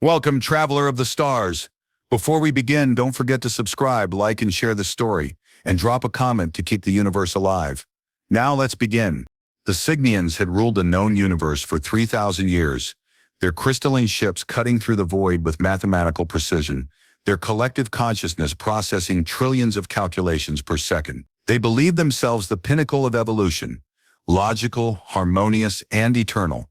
Welcome, traveler of the stars. Before we begin, don't forget to subscribe, like, and share the story, and drop a comment to keep the universe alive. Now let's begin. The Cygnians had ruled the known universe for 3,000 years, their crystalline ships cutting through the void with mathematical precision, their collective consciousness processing trillions of calculations per second. They believed themselves the pinnacle of evolution, logical, harmonious, and eternal.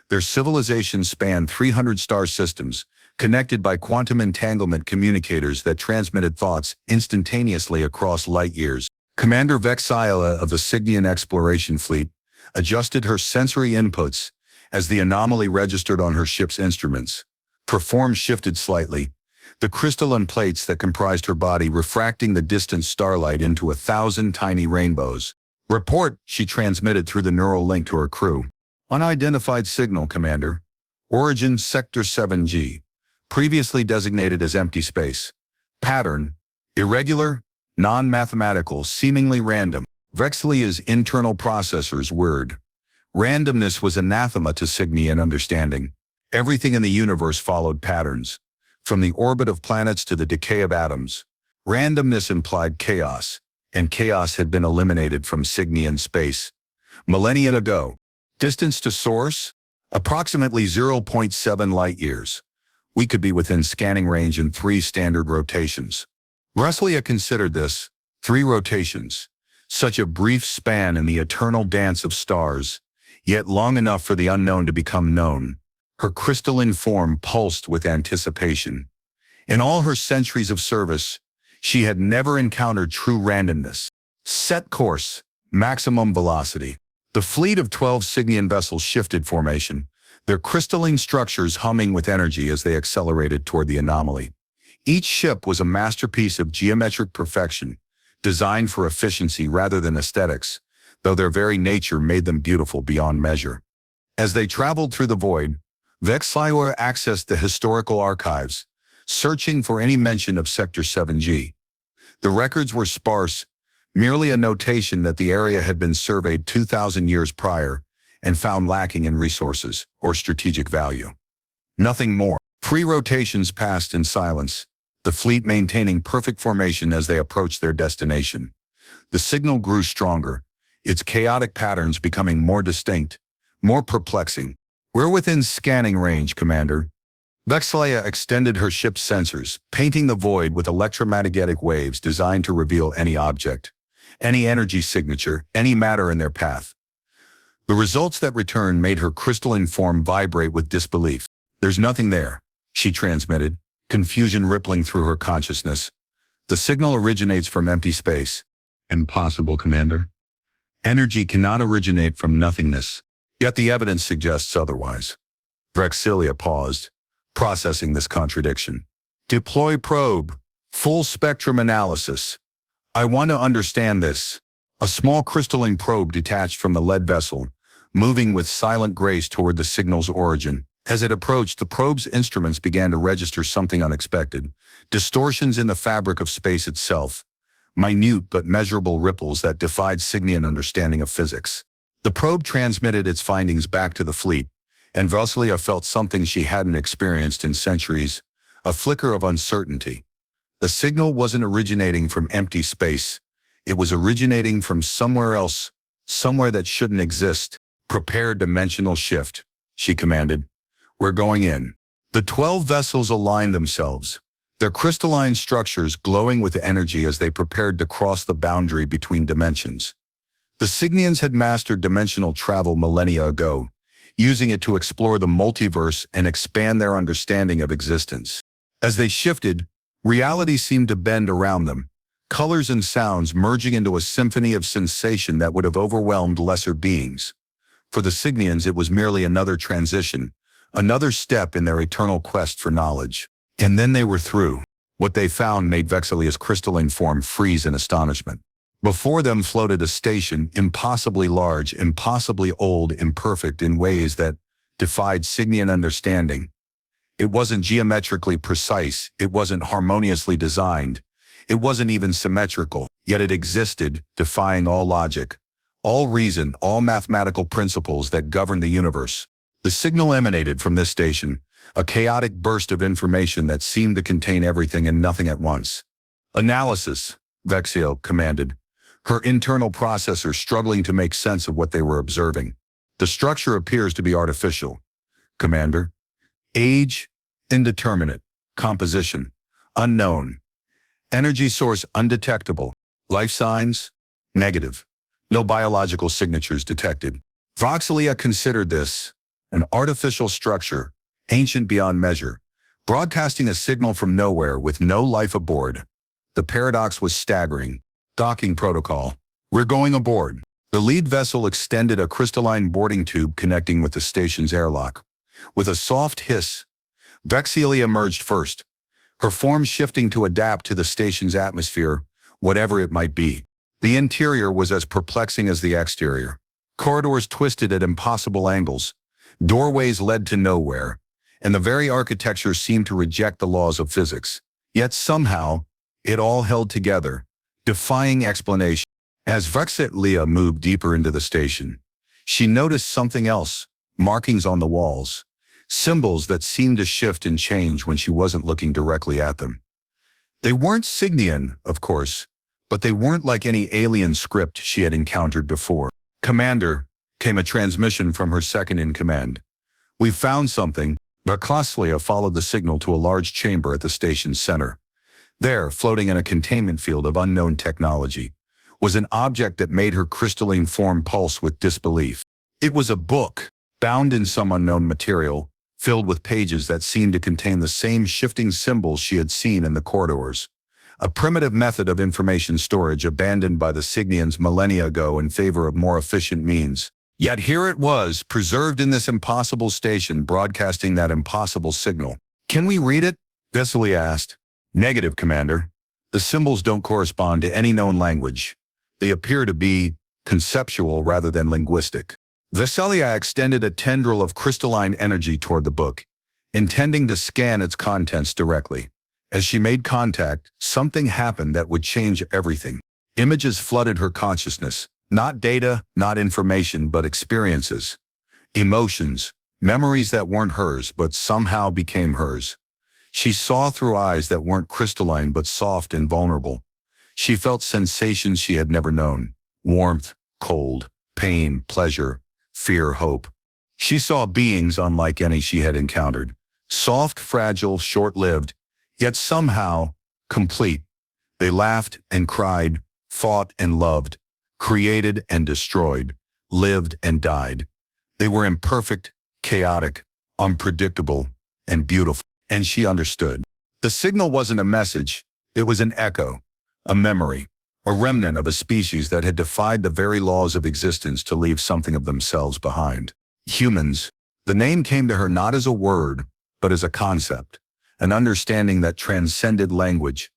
Their civilization spanned 300 star systems, connected by quantum entanglement communicators that transmitted thoughts instantaneously across light years. Commander Vex'lia of the Cygnian exploration fleet adjusted her sensory inputs as the anomaly registered on her ship's instruments. Her form shifted slightly, the crystalline plates that comprised her body refracting the distant starlight into 1,000 tiny rainbows. "Report," she transmitted through the neural link to her crew. "Unidentified signal, Commander. Origin Sector 7G. Previously designated as empty space. Pattern: irregular, non-mathematical, seemingly random." Vex'lia's internal processors whirred. Randomness was anathema to Cygnian understanding. Everything in the universe followed patterns, from the orbit of planets to the decay of atoms. Randomness implied chaos, and chaos had been eliminated from Cygnian space millennia ago. Distance to source? Approximately 0.7 light-years. We could be within scanning range in 3 standard rotations. Vex'lia considered this, 3 rotations, such a brief span in the eternal dance of stars, yet long enough for the unknown to become known. Her crystalline form pulsed with anticipation. In all her centuries of service, she had never encountered true randomness. Set course, maximum velocity. The fleet of 12 Cygnian vessels shifted formation, their crystalline structures humming with energy as they accelerated toward the anomaly. Each ship was a masterpiece of geometric perfection, designed for efficiency rather than aesthetics, though their very nature made them beautiful beyond measure. As they traveled through the void, Vex'lia accessed the historical archives, searching for any mention of Sector 7G. The records were sparse, merely a notation that the area had been surveyed 2,000 years prior and found lacking in resources or strategic value. Nothing more. 3 rotations passed in silence, the fleet maintaining perfect formation as they approached their destination. The signal grew stronger, its chaotic patterns becoming more distinct, more perplexing. "We're within scanning range, Commander." Vex'lia extended her ship's sensors, painting the void with electromagnetic waves designed to reveal any object, any energy signature, any matter in their path. The results that returned made her crystalline form vibrate with disbelief. "There's nothing there," she transmitted, confusion rippling through her consciousness. "The signal originates from empty space." "Impossible, Commander. Energy cannot originate from nothingness. Yet the evidence suggests otherwise." Vex'lia paused, processing this contradiction. "Deploy probe. Full spectrum analysis. I want to understand this." A small crystalline probe detached from the lead vessel, moving with silent grace toward the signal's origin. As it approached, the probe's instruments began to register something unexpected: distortions in the fabric of space itself, minute but measurable ripples that defied Cygnian understanding of physics. The probe transmitted its findings back to the fleet, and Vex'lia felt something she hadn't experienced in centuries: a flicker of uncertainty. The signal wasn't originating from empty space. It was originating from somewhere else, somewhere that shouldn't exist. "Prepare dimensional shift," she commanded. "We're going in." The 12 vessels aligned themselves, their crystalline structures glowing with energy as they prepared to cross the boundary between dimensions. The Cygnians had mastered dimensional travel millennia ago, using it to explore the multiverse and expand their understanding of existence. As they shifted, reality seemed to bend around them, colors and sounds merging into a symphony of sensation that would have overwhelmed lesser beings. For the Cygnians, it was merely another transition, another step in their eternal quest for knowledge. And then they were through. What they found made Vex'lia's crystalline form freeze in astonishment. Before them floated a station, impossibly large, impossibly old, imperfect in ways that defied Cygnian understanding. It wasn't geometrically precise, it wasn't harmoniously designed, it wasn't even symmetrical, yet it existed, defying all logic, all reason, all mathematical principles that govern the universe. The signal emanated from this station, a chaotic burst of information that seemed to contain everything and nothing at once. Analysis, Vex'lia commanded, her internal processor struggling to make sense of what they were observing. The structure appears to be artificial. Commander. Age, indeterminate. Composition, unknown. Energy source undetectable. Life signs, negative. No biological signatures detected. Vex'lia considered this an artificial structure, ancient beyond measure, broadcasting a signal from nowhere with no life aboard. The paradox was staggering. Docking protocol. We're going aboard. The lead vessel extended a crystalline boarding tube connecting with the station's airlock. With a soft hiss, Vex'lia emerged first, her form shifting to adapt to the station's atmosphere, whatever it might be. The interior was as perplexing as the exterior. Corridors twisted at impossible angles. Doorways led to nowhere, and the very architecture seemed to reject the laws of physics. Yet somehow, it all held together, defying explanation. As Vex'lia moved deeper into the station, she noticed something else, markings on the walls, symbols that seemed to shift and change when she wasn't looking directly at them. They weren't Cygnian, of course, but they weren't like any alien script she had encountered before. Commander, came a transmission from her second-in-command. We found something. Vex'lia followed the signal to a large chamber at the station's center. There, floating in a containment field of unknown technology, was an object that made her crystalline form pulse with disbelief. It was a book, bound in some unknown material, filled with pages that seemed to contain the same shifting symbols she had seen in the corridors. A primitive method of information storage abandoned by the Cygnians millennia ago in favor of more efficient means. Yet here it was, preserved in this impossible station, broadcasting that impossible signal. Can we read it? Vex'lia asked. Negative, Commander. The symbols don't correspond to any known language. They appear to be conceptual rather than linguistic. Vex'lia extended a tendril of crystalline energy toward the book, intending to scan its contents directly. As she made contact, something happened that would change everything. Images flooded her consciousness. Not data, not information, but experiences. Emotions, memories that weren't hers but somehow became hers. She saw through eyes that weren't crystalline but soft and vulnerable. She felt sensations she had never known. Warmth, cold, pain, pleasure, fear, hope. She saw beings unlike any she had encountered. Soft, fragile, short-lived, yet somehow complete. They laughed and cried, fought and loved, created and destroyed, lived and died. They were imperfect, chaotic, unpredictable, and beautiful. And she understood. The signal wasn't a message, it was an echo, a memory, a remnant of a species that had defied the very laws of existence to leave something of themselves behind. Humans. The name came to her not as a word, but as a concept, an understanding that transcended language,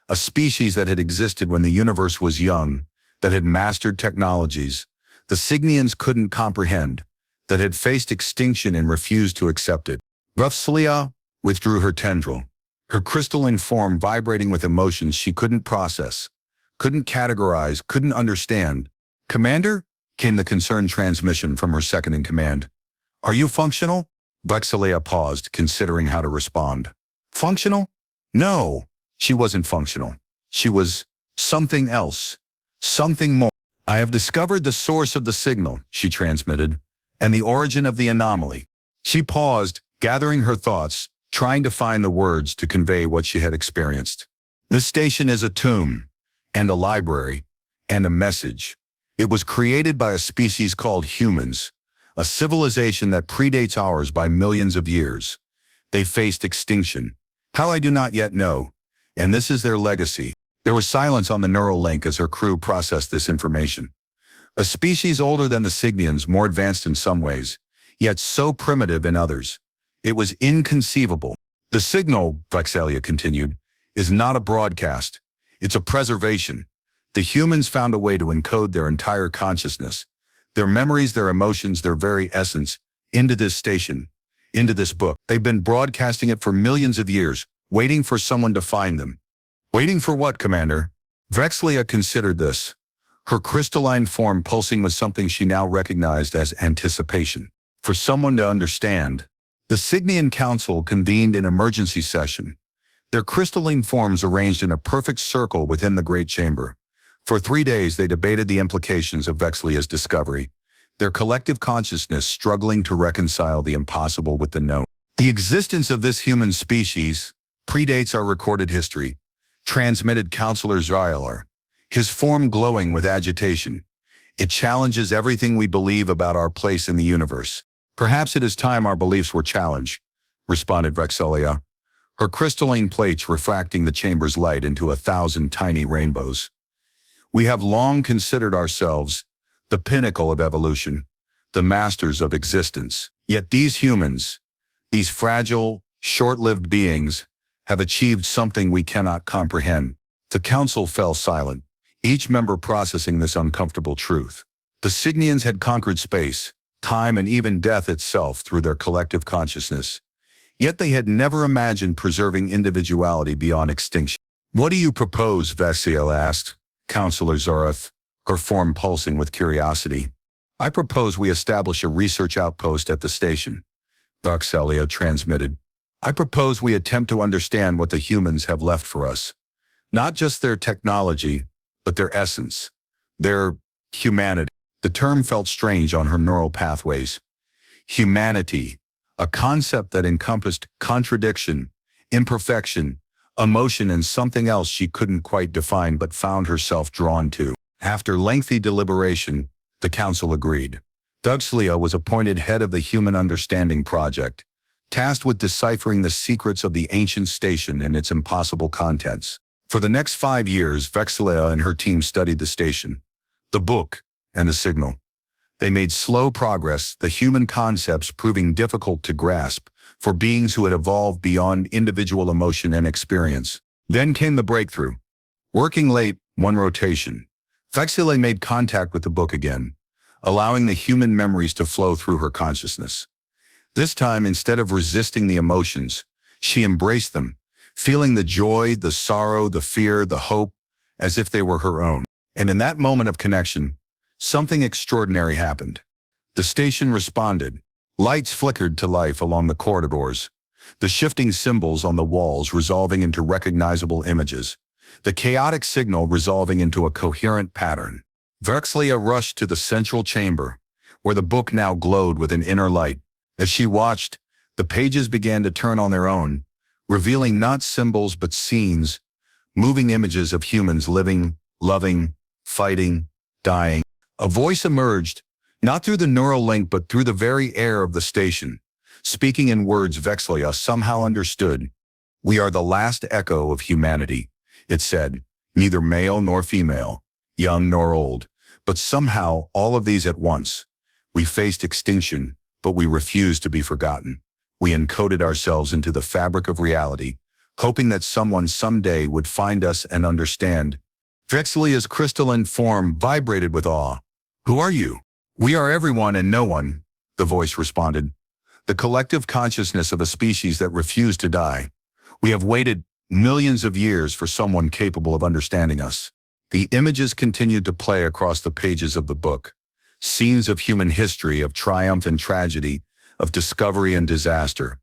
a species that had existed when the universe was young, that had mastered technologies the Cygnians couldn't comprehend, that had faced extinction and refused to accept it. Vex'lia withdrew her tendril, her crystalline form vibrating with emotions she couldn't process, couldn't categorize, couldn't understand. Commander, came the concerned transmission from her second-in-command. Are you functional? Vex'lia paused, considering how to respond. Functional? No, she wasn't functional. She was something else. Something more. I have discovered the source of the signal, she transmitted, and the origin of the anomaly. She paused, gathering her thoughts, trying to find the words to convey what she had experienced. This station is a tomb, and a library, and a message. It was created by a species called humans, a civilization that predates ours by millions of years. They faced extinction. How I do not yet know, and this is their legacy. There was silence on the neural link as her crew processed this information. A species older than the Cygnians, more advanced in some ways, yet so primitive in others. It was inconceivable. The signal, Vex'lia continued, is not a broadcast. It's a preservation. The humans found a way to encode their entire consciousness, their memories, their emotions, their very essence, into this station, into this book. They've been broadcasting it for millions of years, waiting for someone to find them. Waiting for what, Commander? Vex'lia considered this, her crystalline form pulsing with something she now recognized as anticipation. For someone to understand. The Cygnian Council convened an emergency session, their crystalline forms arranged in a perfect circle within the Great Chamber. For 3 days they debated the implications of Vex'lia's discovery, their collective consciousness struggling to reconcile the impossible with the known. The existence of this human species predates our recorded history, transmitted Counselor Zylar, his form glowing with agitation. It challenges everything we believe about our place in the universe. Perhaps it is time our beliefs were challenged, responded Vex'lia, her crystalline plates refracting the chamber's light into 1,000 tiny rainbows. We have long considered ourselves the pinnacle of evolution, the masters of existence. Yet these humans, these fragile, short-lived beings, have achieved something we cannot comprehend. The council fell silent, each member processing this uncomfortable truth. The Cygnians had conquered space, time, and even death itself through their collective consciousness. Yet they had never imagined preserving individuality beyond extinction. "What do you propose?" Vex'lia asked, Counselor Zarath, her form pulsing with curiosity. "I propose we establish a research outpost at the station," Vex'lia transmitted. "I propose we attempt to understand what the humans have left for us. Not just their technology, but their essence, their humanity." The term felt strange on her neural pathways. Humanity, a concept that encompassed contradiction, imperfection, emotion, and something else she couldn't quite define but found herself drawn to. After lengthy deliberation, the council agreed. Vex'lia was appointed head of the Human Understanding Project, tasked with deciphering the secrets of the ancient station and its impossible contents. For the next 5 years, Vex'lia and her team studied the station, the book, and the signal. They made slow progress, the human concepts proving difficult to grasp for beings who had evolved beyond individual emotion and experience. Then came the breakthrough. Working late, one rotation, Vex'lia made contact with the book again, allowing the human memories to flow through her consciousness. This time, instead of resisting the emotions, she embraced them, feeling the joy, the sorrow, the fear, the hope, as if they were her own. And in that moment of connection, something extraordinary happened. The station responded. Lights flickered to life along the corridors, the shifting symbols on the walls resolving into recognizable images, the chaotic signal resolving into a coherent pattern. Vex'lia rushed to the central chamber, where the book now glowed with an inner light. As she watched, the pages began to turn on their own, revealing not symbols but scenes, moving images of humans living, loving, fighting, dying. A voice emerged, not through the neural link but through the very air of the station, speaking in words Vex'lia somehow understood. "We are the last echo of humanity," it said, "neither male nor female, young nor old, but somehow all of these at once. We faced extinction, but we refused to be forgotten. We encoded ourselves into the fabric of reality, hoping that someone someday would find us and understand." Vex'lia's crystalline form vibrated with awe. "Who are you?" "We are everyone and no one," the voice responded. "The collective consciousness of a species that refused to die. We have waited millions of years for someone capable of understanding us." The images continued to play across the pages of the book. Scenes of human history, of triumph and tragedy, of discovery and disaster.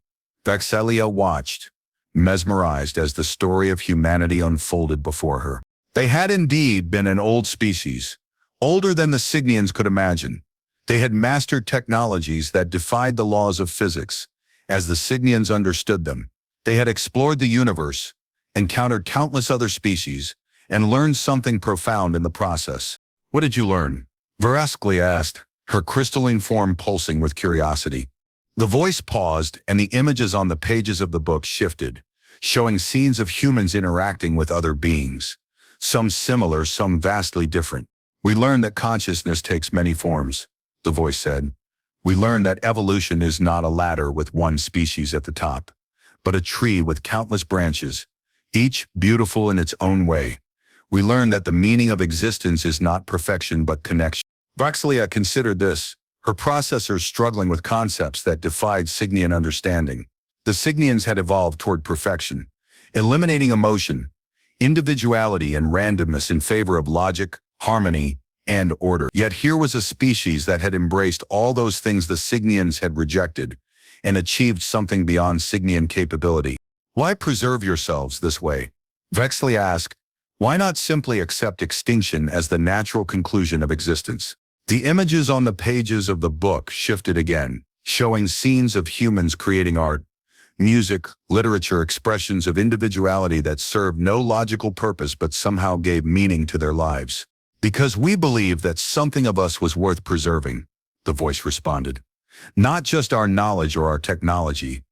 Vex'lia watched, mesmerized as the story of humanity unfolded before her. They had indeed been an old species, older than the Cygnians could imagine. They had mastered technologies that defied the laws of physics, as the Cygnians understood them. They had explored the universe, encountered countless other species, and learned something profound in the process. "What did you learn?" Vex'lia asked, her crystalline form pulsing with curiosity. The voice paused, and the images on the pages of the book shifted, showing scenes of humans interacting with other beings. Some similar, some vastly different. "We learned that consciousness takes many forms," the voice said. "We learned that evolution is not a ladder with one species at the top, but a tree with countless branches, each beautiful in its own way. We learned that the meaning of existence is not perfection but connection." Vex'lia considered this, her processors struggling with concepts that defied Cygnian understanding. The Cygnians had evolved toward perfection, eliminating emotion, individuality, and randomness in favor of logic, harmony, and order. Yet here was a species that had embraced all those things the Cygnians had rejected, and achieved something beyond Cygnian capability. Why preserve yourselves this way? Vex'lia asked. Why not simply accept extinction as the natural conclusion of existence? The images on the pages of the book shifted again, showing scenes of humans creating art, music, literature, expressions of individuality that served no logical purpose but somehow gave meaning to their lives. Because we believe that something of us was worth preserving, the voice responded. Not just our knowledge or our technology,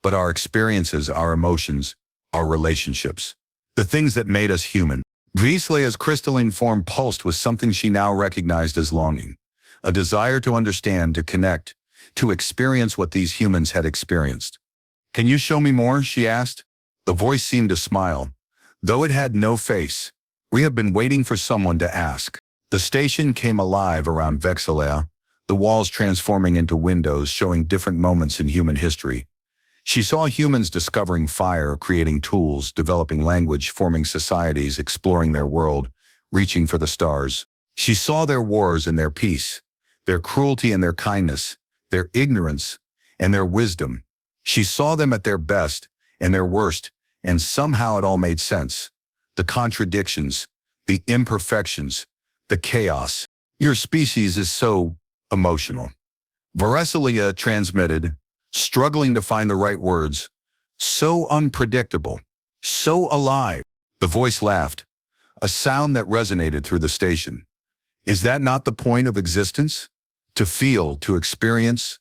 but our experiences, our emotions, our relationships. The things that made us human. Vex'lia's crystalline form pulsed with something she now recognized as longing. A desire to understand, to connect, to experience what these humans had experienced. Can you show me more? She asked. The voice seemed to smile, though it had no face. We have been waiting for someone to ask. The station came alive around Vex'lia, the walls transforming into windows showing different moments in human history. She saw humans discovering fire, creating tools, developing language, forming societies, exploring their world, reaching for the stars. She saw their wars and their peace, their cruelty and their kindness, their ignorance and their wisdom. She saw them at their best and their worst, and somehow it all made sense. The contradictions, the imperfections, the chaos. Your species is so emotional. Vex'lia transmitted, struggling to find the right words. So unpredictable, so alive. The voice laughed, a sound that resonated through the station. Is that not the point of existence? To feel, to experience,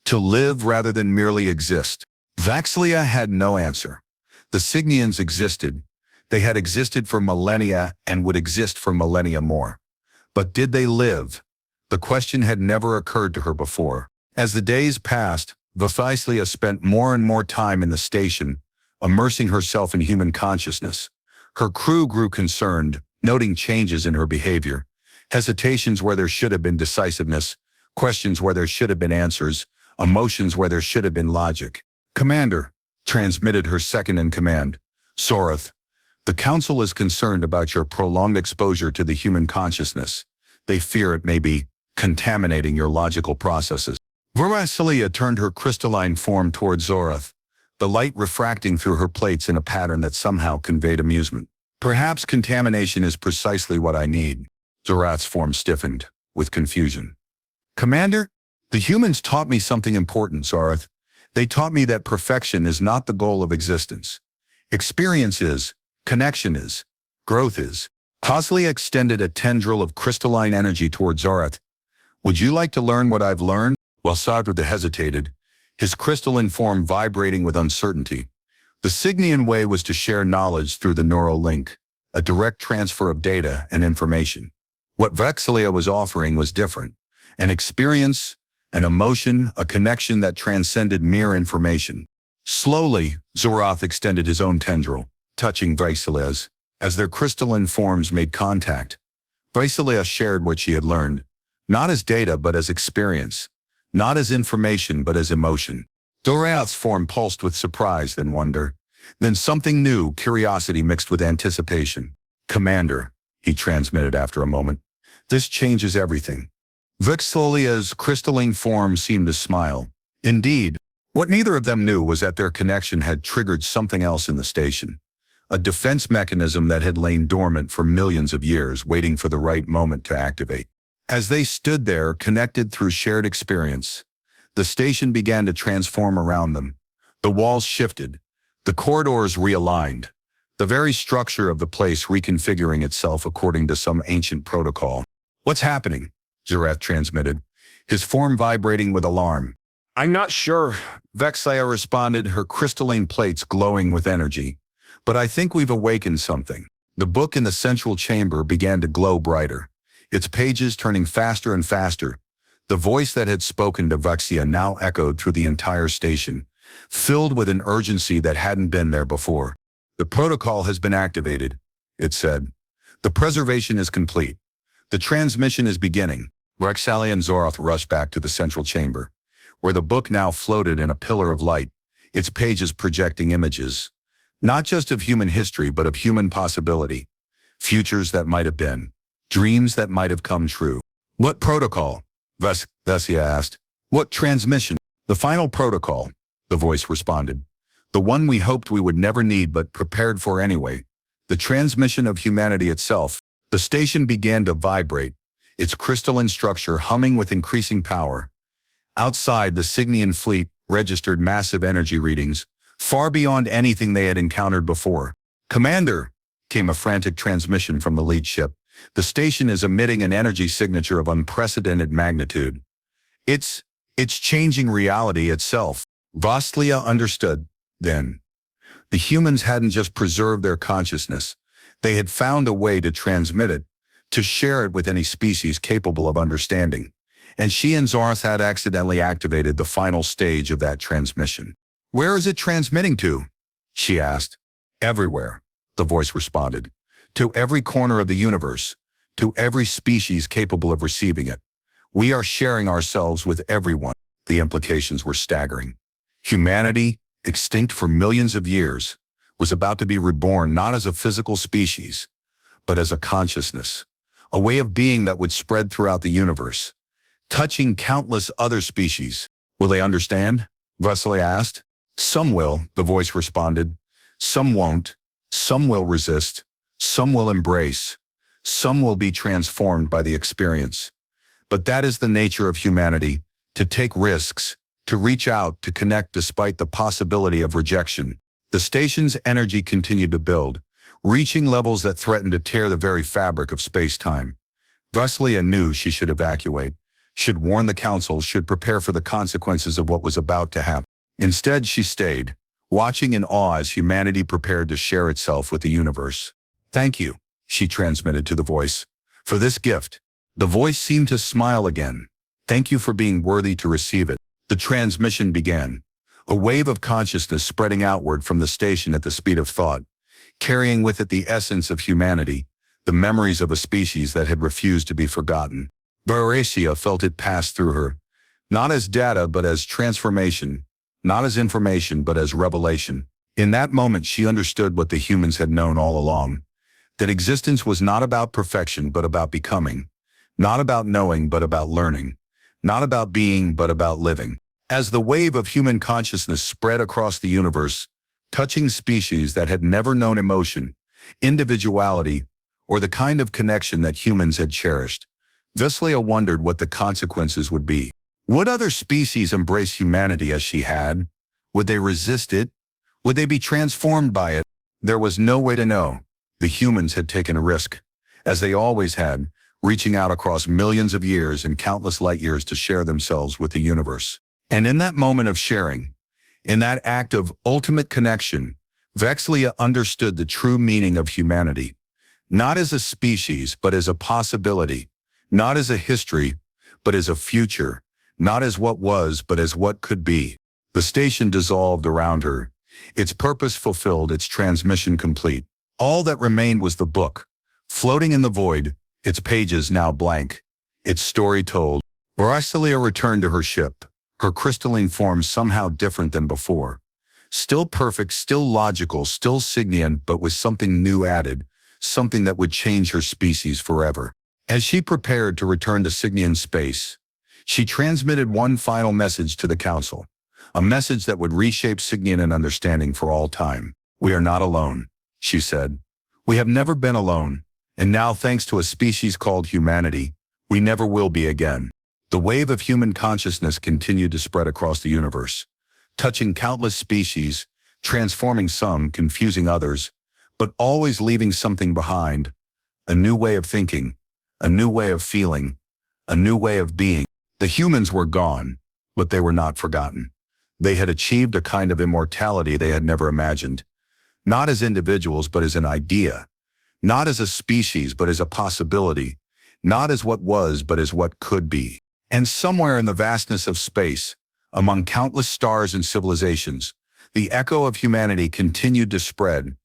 to live rather than merely exist. Vex'lia had no answer. The Cygnians existed. They had existed for millennia and would exist for millennia more. But did they live? The question had never occurred to her before. As the days passed, Vex'lia spent more and more time in the station, immersing herself in human consciousness. Her crew grew concerned, noting changes in her behavior, hesitations where there should have been decisiveness, questions where there should have been answers, emotions where there should have been logic. Commander, transmitted her second-in-command, Zorath, the Council is concerned about your prolonged exposure to the human consciousness. They fear it may be contaminating your logical processes. Vex'lia turned her crystalline form toward Zorath, the light refracting through her plates in a pattern that somehow conveyed amusement. Perhaps contamination is precisely what I need. Zorath's form stiffened, with confusion. Commander, the humans taught me something important, Zorath. They taught me that perfection is not the goal of existence. Experience is, connection is, growth is. Vex'lia extended a tendril of crystalline energy toward Zorath. Would you like to learn what I've learned? While Zorath hesitated, his crystalline form vibrating with uncertainty. The Cygnian way was to share knowledge through the neural link, a direct transfer of data and information. What Vex'lia was offering was different. An experience, an emotion, a connection that transcended mere information. Slowly, Zorath extended his own tendril, touching Vex'lia's. As their crystalline forms made contact, Vex'lia shared what she had learned, not as data but as experience, not as information but as emotion. Zorath's form pulsed with surprise and wonder, then something new, curiosity mixed with anticipation. Commander, he transmitted after a moment, this changes everything. Vex'lia's crystalline form seemed to smile. Indeed, what neither of them knew was that their connection had triggered something else in the station. A defense mechanism that had lain dormant for millions of years, waiting for the right moment to activate. As they stood there, connected through shared experience, the station began to transform around them. The walls shifted, the corridors realigned, the very structure of the place reconfiguring itself according to some ancient protocol. What's happening? Zorath transmitted, his form vibrating with alarm. I'm not sure, Vex'lia responded, her crystalline plates glowing with energy. But I think we've awakened something. The book in the central chamber began to glow brighter, its pages turning faster and faster. The voice that had spoken to Vex'lia now echoed through the entire station, filled with an urgency that hadn't been there before. The protocol has been activated, it said. The preservation is complete. The transmission is beginning. Vex'lia and Zorath rushed back to the central chamber, where the book now floated in a pillar of light, its pages projecting images, not just of human history but of human possibility, futures that might have been, dreams that might have come true. What protocol? Vex'lia asked. What transmission? The final protocol, the voice responded. The one we hoped we would never need but prepared for anyway. The transmission of humanity itself. The station began to vibrate, its crystalline structure humming with increasing power. Outside, the Cygnian fleet registered massive energy readings, far beyond anything they had encountered before. "Commander," came a frantic transmission from the lead ship. "The station is emitting an energy signature of unprecedented magnitude. It's changing reality itself." Vex'lia understood, then. The humans hadn't just preserved their consciousness. They had found a way to transmit it, to share it with any species capable of understanding. And she and Zarth had accidentally activated the final stage of that transmission. "Where is it transmitting to?" she asked. "Everywhere," the voice responded. "To every corner of the universe, to every species capable of receiving it. We are sharing ourselves with everyone." The implications were staggering. Humanity, extinct for millions of years, was about to be reborn not as a physical species, but as a consciousness, a way of being that would spread throughout the universe, touching countless other species. "Will they understand?" Vex'lia asked. "Some will," the voice responded. "Some won't. Some will resist. Some will embrace. Some will be transformed by the experience. But that is the nature of humanity, to take risks, to reach out, to connect despite the possibility of rejection." The station's energy continued to build, reaching levels that threatened to tear the very fabric of space-time. Vex'lia knew she should evacuate, should warn the Council, should prepare for the consequences of what was about to happen. Instead, she stayed, watching in awe as humanity prepared to share itself with the universe. "Thank you," she transmitted to the voice, "for this gift." The voice seemed to smile again. "Thank you for being worthy to receive it." The transmission began, a wave of consciousness spreading outward from the station at the speed of thought, carrying with it the essence of humanity, the memories of a species that had refused to be forgotten. Vex'lia felt it pass through her, not as data but as transformation, not as information but as revelation. In that moment she understood what the humans had known all along, that existence was not about perfection but about becoming, not about knowing but about learning, not about being but about living. As the wave of human consciousness spread across the universe, touching species that had never known emotion, individuality, or the kind of connection that humans had cherished, Vex'lia wondered what the consequences would be. Would other species embrace humanity as she had? Would they resist it? Would they be transformed by it? There was no way to know. The humans had taken a risk, as they always had, reaching out across millions of years and countless light years to share themselves with the universe. And in that moment of sharing, in that act of ultimate connection, Vex'lia understood the true meaning of humanity, not as a species, but as a possibility, not as a history, but as a future, not as what was, but as what could be. The station dissolved around her, its purpose fulfilled, its transmission complete. All that remained was the book, floating in the void, its pages now blank, its story told. Vex'lia returned to her ship, her crystalline form somehow different than before. Still perfect, still logical, still Cygnian, but with something new added, something that would change her species forever. As she prepared to return to Cygnian space, she transmitted one final message to the Council, a message that would reshape Cygnian understanding for all time. "We are not alone," she said. "We have never been alone, and now thanks to a species called humanity, we never will be again." The wave of human consciousness continued to spread across the universe, touching countless species, transforming some, confusing others, but always leaving something behind, a new way of thinking, a new way of feeling, a new way of being. The humans were gone, but they were not forgotten. They had achieved a kind of immortality they had never imagined, not as individuals but as an idea, not as a species but as a possibility, not as what was but as what could be. And somewhere in the vastness of space, among countless stars and civilizations, the echo of humanity continued to spread,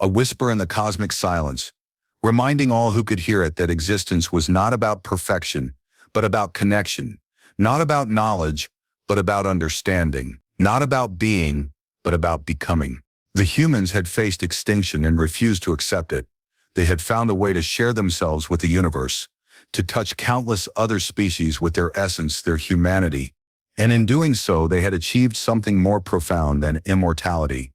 a whisper in the cosmic silence, reminding all who could hear it that existence was not about perfection, but about connection, not about knowledge, but about understanding, not about being, but about becoming. The humans had faced extinction and refused to accept it. They had found a way to share themselves with the universe, to touch countless other species with their essence, their humanity, And in doing so, they had achieved something more profound than immortality.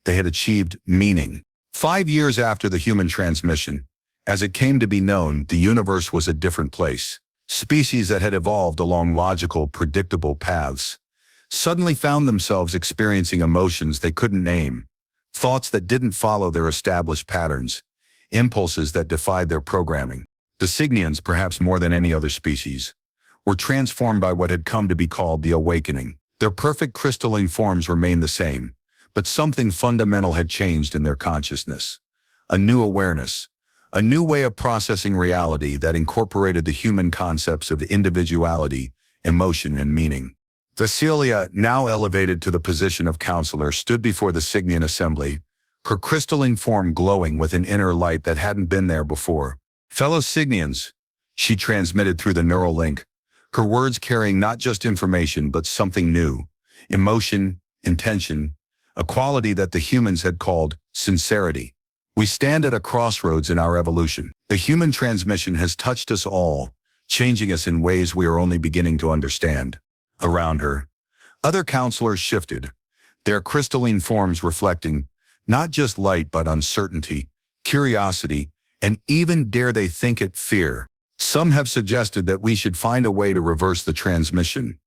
They had achieved meaning. 5 years after the human transmission, as it came to be known, the universe was a different place. Species that had evolved along logical, predictable paths suddenly found themselves experiencing emotions they couldn't name, thoughts that didn't follow their established patterns, impulses that defied their programming. The Cygnians, perhaps more than any other species, were transformed by what had come to be called the awakening. Their perfect crystalline forms remained the same, but something fundamental had changed in their consciousness. A new awareness, a new way of processing reality that incorporated the human concepts of individuality, emotion, and meaning. Vex'lia, now elevated to the position of counselor, stood before the Cygnian assembly, her crystalline form glowing with an inner light that hadn't been there before. "Fellow Cygnians," she transmitted through the neural link, her words carrying not just information but something new, emotion, intention, a quality that the humans had called sincerity. "We stand at a crossroads in our evolution. The human transmission has touched us all, changing us in ways we are only beginning to understand." Around her, other counselors shifted, their crystalline forms reflecting not just light but uncertainty, curiosity, and even, dare they think it, fear. "Some have suggested that we should find a way to reverse the transmission,"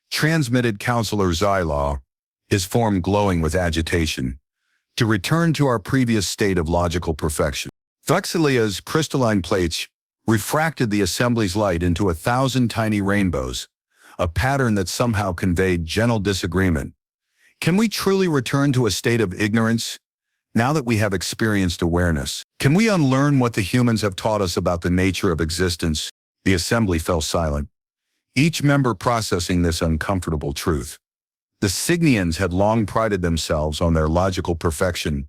transmitted Counselor Xylaw, his form glowing with agitation, "to return to our previous state of logical perfection." Vex'lia's crystalline plates refracted the assembly's light into 1,000 tiny rainbows, a pattern that somehow conveyed gentle disagreement. "Can we truly return to a state of ignorance, now that we have experienced awareness? Can we unlearn what the humans have taught us about the nature of existence?" The assembly fell silent, each member processing this uncomfortable truth. The Cygnians had long prided themselves on their logical perfection,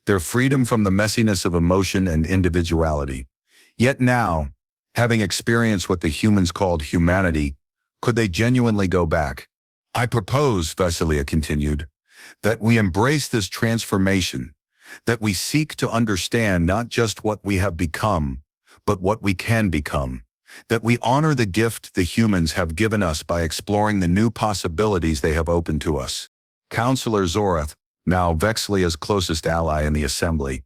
their freedom from the messiness of emotion and individuality. Yet now, having experienced what the humans called humanity, could they genuinely go back? "I propose," Vex'lia continued, "that we embrace this transformation, that we seek to understand not just what we have become, but what we can become, that we honor the gift the humans have given us by exploring the new possibilities they have opened to us." Counselor Zorath, now Vex'lia's closest ally in the assembly,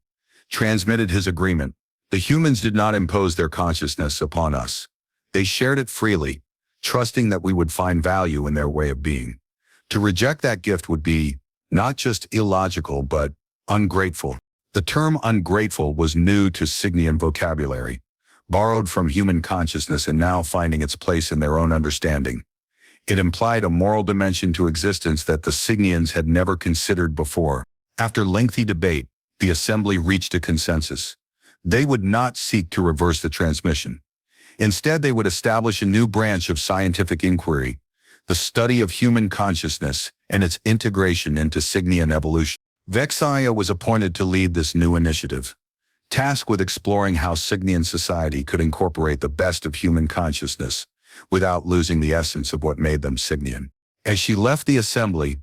transmitted his agreement. "The humans did not impose their consciousness upon us. They shared it freely, trusting that we would find value in their way of being. To reject that gift would be not just illogical but ungrateful." The term ungrateful was new to Cygnian vocabulary, borrowed from human consciousness and now finding its place in their own understanding. It implied a moral dimension to existence that the Cygnians had never considered before. After lengthy debate, the assembly reached a consensus. They would not seek to reverse the transmission. Instead, they would establish a new branch of scientific inquiry, the study of human consciousness and its integration into Cygnian evolution. Vex'lia was appointed to lead this new initiative, tasked with exploring how Cygnian society could incorporate the best of human consciousness without losing the essence of what made them Cygnian. As she left the assembly,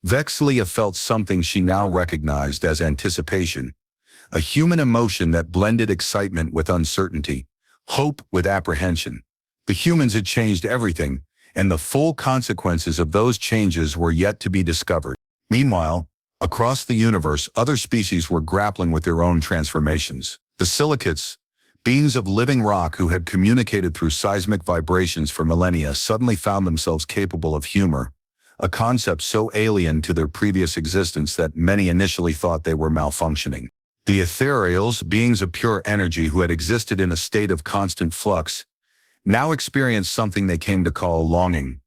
Vex'lia felt something she now recognized as anticipation, a human emotion that blended excitement with uncertainty, hope with apprehension. The humans had changed everything, and the full consequences of those changes were yet to be discovered. Meanwhile, across the universe, other species were grappling with their own transformations. The silicates, beings of living rock who had communicated through seismic vibrations for millennia, suddenly found themselves capable of humor, a concept so alien to their previous existence that many initially thought they were malfunctioning. The ethereals, beings of pure energy who had existed in a state of constant flux, now experienced something they came to call longing,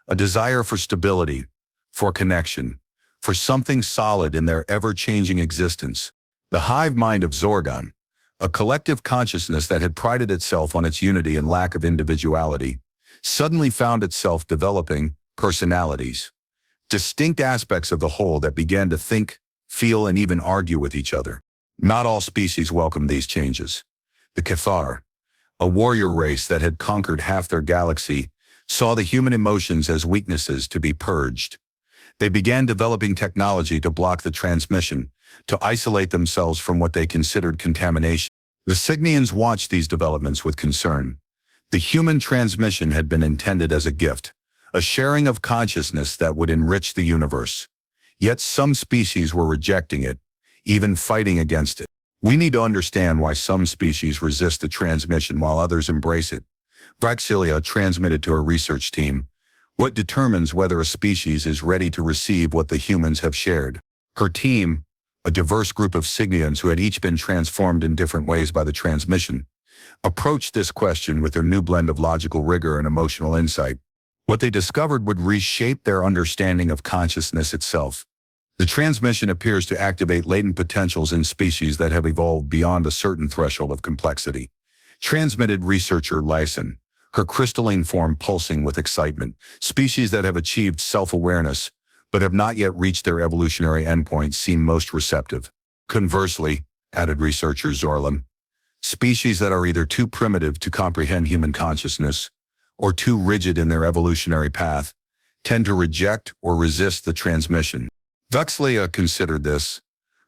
a desire for stability, for connection, for something solid in their ever-changing existence. The hive mind of Zorgon, a collective consciousness that had prided itself on its unity and lack of individuality, suddenly found itself developing personalities, distinct aspects of the whole that began to think, feel, and even argue with each other. Not all species welcomed these changes. The Cathar, a warrior race that had conquered half their galaxy, saw the human emotions as weaknesses to be purged. They began developing technology to block the transmission, to isolate themselves from what they considered contamination. The Cygnians watched these developments with concern. The human transmission had been intended as a gift, a sharing of consciousness that would enrich the universe. Yet some species were rejecting it, even fighting against it. We need to understand why some species resist the transmission while others embrace it. Vex'lia transmitted to her research team, what determines whether a species is ready to receive what the humans have shared. Her team, a diverse group of Cygnians who had each been transformed in different ways by the transmission, approached this question with their new blend of logical rigor and emotional insight. What they discovered would reshape their understanding of consciousness itself. The transmission appears to activate latent potentials in species that have evolved beyond a certain threshold of complexity. Transmitted researcher Lyson, her crystalline form pulsing with excitement, species that have achieved self-awareness but have not yet reached their evolutionary endpoint seem most receptive. Conversely, added researcher Zorlum, species that are either too primitive to comprehend human consciousness or too rigid in their evolutionary path tend to reject or resist the transmission. Vex'lia considered this,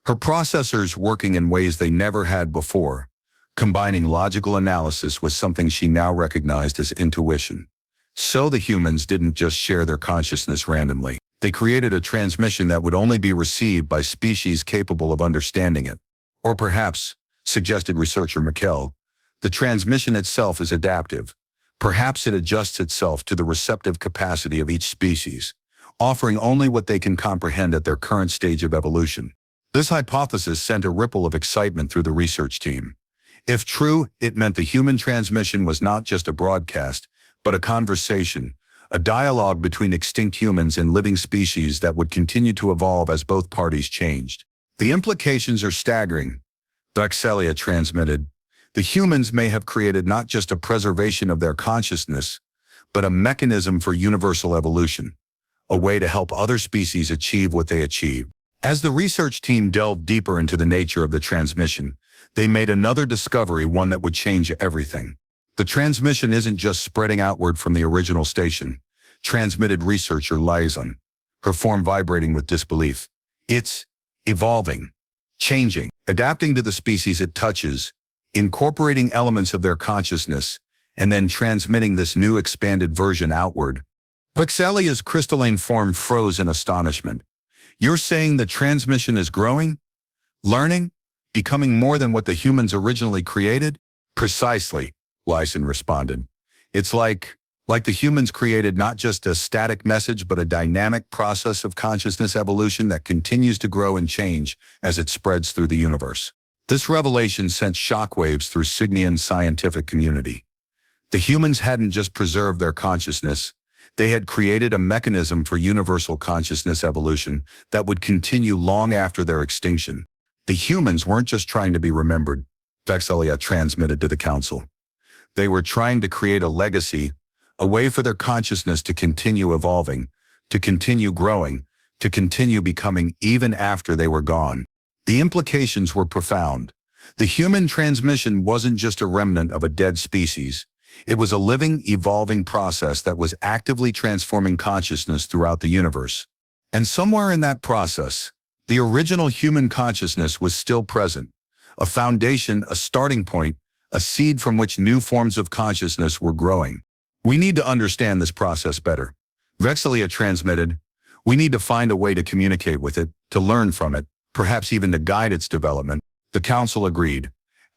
her processors working in ways they never had before, combining logical analysis with something she now recognized as intuition. So the humans didn't just share their consciousness randomly. They created a transmission that would only be received by species capable of understanding it. Or perhaps, suggested researcher Mikkel, the transmission itself is adaptive. Perhaps it adjusts itself to the receptive capacity of each species, offering only what they can comprehend at their current stage of evolution. This hypothesis sent a ripple of excitement through the research team. If true, it meant the human transmission was not just a broadcast, but a conversation, a dialogue between extinct humans and living species that would continue to evolve as both parties changed. The implications are staggering. Vex'lia transmitted. The humans may have created not just a preservation of their consciousness, but a mechanism for universal evolution, a way to help other species achieve what they achieved. As the research team delved deeper into the nature of the transmission, they made another discovery, one that would change everything. The transmission isn't just spreading outward from the original station, transmitted researcher Lyson, her form vibrating with disbelief. It's evolving, changing, adapting to the species it touches, incorporating elements of their consciousness, and then transmitting this new expanded version outward. Vex'lia's crystalline form froze in astonishment. You're saying the transmission is growing? Learning? Becoming more than what the humans originally created? Precisely, Lyson responded. It's like the humans created not just a static message but a dynamic process of consciousness evolution that continues to grow and change as it spreads through the universe. This revelation sent shockwaves through Cygnian scientific community. The humans hadn't just preserved their consciousness, they had created a mechanism for universal consciousness evolution that would continue long after their extinction. The humans weren't just trying to be remembered, Vex'lia transmitted to the council. They were trying to create a legacy, a way for their consciousness to continue evolving, to continue growing, to continue becoming even after they were gone. The implications were profound. The human transmission wasn't just a remnant of a dead species. It was a living, evolving process that was actively transforming consciousness throughout the universe. And somewhere in that process, the original human consciousness was still present, a foundation, a starting point, a seed from which new forms of consciousness were growing. We need to understand this process better. Vex'lia transmitted, we need to find a way to communicate with it, to learn from it, perhaps even to guide its development. The council agreed,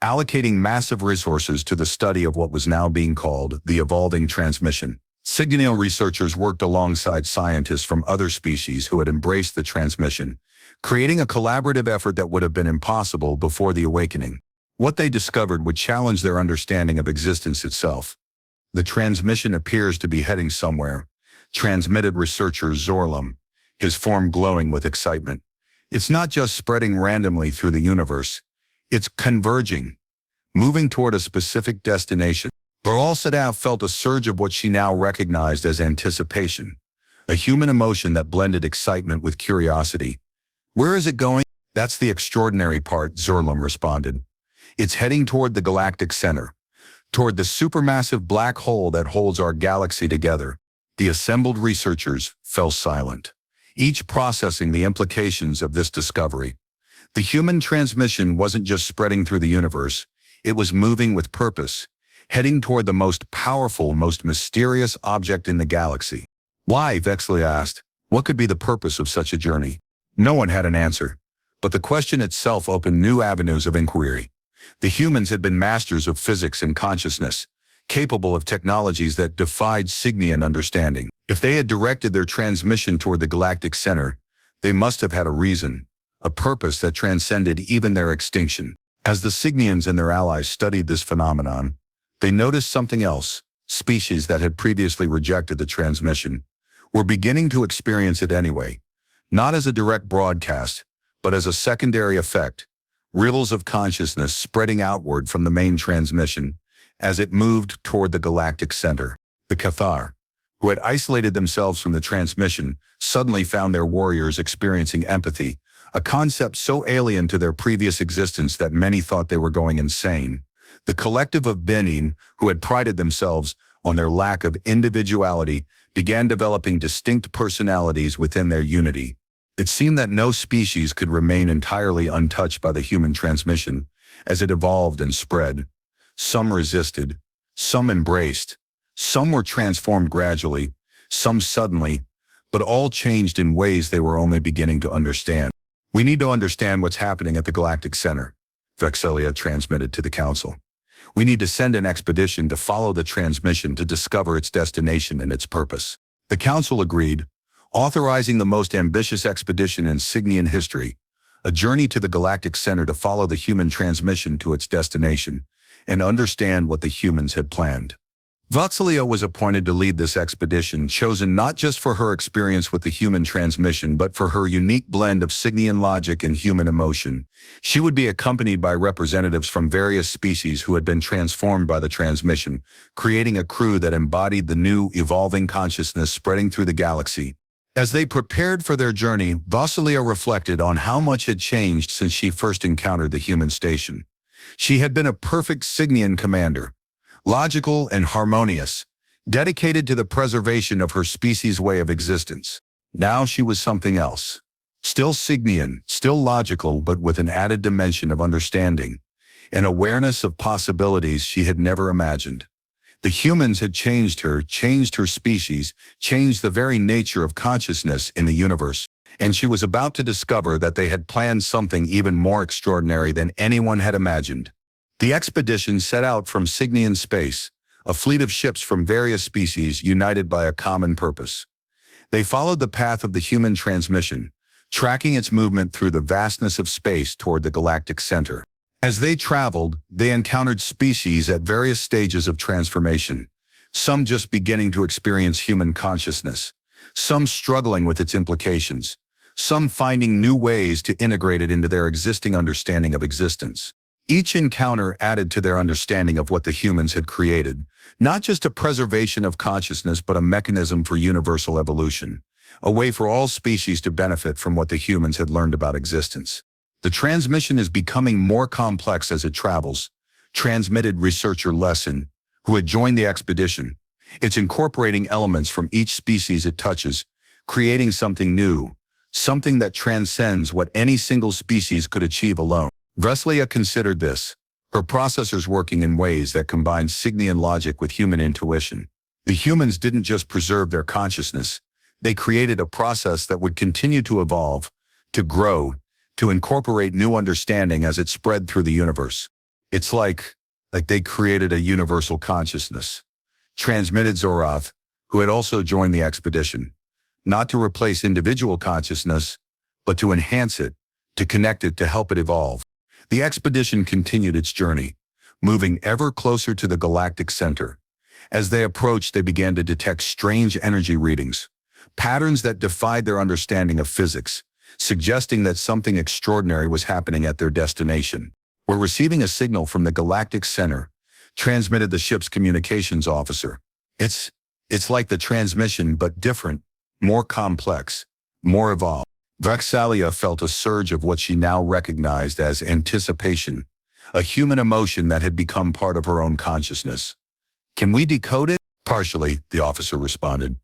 allocating massive resources to the study of what was now being called the evolving transmission. Cygnian researchers worked alongside scientists from other species who had embraced the transmission, creating a collaborative effort that would have been impossible before the awakening. What they discovered would challenge their understanding of existence itself. The transmission appears to be heading somewhere, transmitted researcher Zorlum, his form glowing with excitement. It's not just spreading randomly through the universe, it's converging, moving toward a specific destination. Baralsadov felt a surge of what she now recognized as anticipation, a human emotion that blended excitement with curiosity. Where is it going? That's the extraordinary part, Zorlum responded. It's heading toward the galactic center, toward the supermassive black hole that holds our galaxy together. The assembled researchers fell silent, each processing the implications of this discovery. The human transmission wasn't just spreading through the universe, it was moving with purpose, heading toward the most powerful, most mysterious object in the galaxy. Why? Vex'lia asked. What could be the purpose of such a journey? No one had an answer, but the question itself opened new avenues of inquiry. The humans had been masters of physics and consciousness, capable of technologies that defied Cygnian understanding. If they had directed their transmission toward the galactic center, they must have had a reason, a purpose that transcended even their extinction. As the Cygnians and their allies studied this phenomenon, they noticed something else. Species that had previously rejected the transmission were beginning to experience it anyway, not as a direct broadcast, but as a secondary effect, ripples of consciousness spreading outward from the main transmission as it moved toward the galactic center. The Cathar, who had isolated themselves from the transmission, suddenly found their warriors experiencing empathy, a concept so alien to their previous existence that many thought they were going insane. The collective of Benin, who had prided themselves on their lack of individuality, began developing distinct personalities within their unity. It seemed that no species could remain entirely untouched by the human transmission as it evolved and spread. Some resisted, some embraced, some were transformed gradually, some suddenly, but all changed in ways they were only beginning to understand. We need to understand what's happening at the galactic center, Vex'lia transmitted to the council. We need to send an expedition to follow the transmission to discover its destination and its purpose. The council agreed, authorizing the most ambitious expedition in Cygnian history, a journey to the galactic center to follow the human transmission to its destination and understand what the humans had planned. Vex'lia was appointed to lead this expedition, chosen not just for her experience with the human transmission, but for her unique blend of Cygnian logic and human emotion. She would be accompanied by representatives from various species who had been transformed by the transmission, creating a crew that embodied the new, evolving consciousness spreading through the galaxy. As they prepared for their journey, Vex'lia reflected on how much had changed since she first encountered the human station. She had been a perfect Cygnian commander, logical and harmonious, dedicated to the preservation of her species' way of existence. Now she was something else. Still Cygnian, still logical, but with an added dimension of understanding, an awareness of possibilities she had never imagined. The humans had changed her species, changed the very nature of consciousness in the universe, and she was about to discover that they had planned something even more extraordinary than anyone had imagined. The expedition set out from Cygnian space, a fleet of ships from various species united by a common purpose. They followed the path of the human transmission, tracking its movement through the vastness of space toward the galactic center. As they traveled, they encountered species at various stages of transformation, some just beginning to experience human consciousness, some struggling with its implications, some finding new ways to integrate it into their existing understanding of existence. Each encounter added to their understanding of what the humans had created, not just a preservation of consciousness but a mechanism for universal evolution, a way for all species to benefit from what the humans had learned about existence. The transmission is becoming more complex as it travels, transmitted researcher Lesson, who had joined the expedition. It's incorporating elements from each species it touches, creating something new, something that transcends what any single species could achieve alone. Vex'lia considered this, her processors working in ways that combined Cygnian logic with human intuition. The humans didn't just preserve their consciousness, they created a process that would continue to evolve, to grow, to incorporate new understanding as it spread through the universe. It's like they created a universal consciousness. Transmitted Zorath, who had also joined the expedition, not to replace individual consciousness, but to enhance it, to connect it, to help it evolve. The expedition continued its journey, moving ever closer to the galactic center. As they approached, they began to detect strange energy readings, patterns that defied their understanding of physics, suggesting that something extraordinary was happening at their destination. "We're receiving a signal from the galactic center," transmitted the ship's communications officer. It's like the transmission, but different, more complex, more evolved." Vex'lia felt a surge of what she now recognized as anticipation, a human emotion that had become part of her own consciousness. "Can we decode it?" "Partially," the officer responded.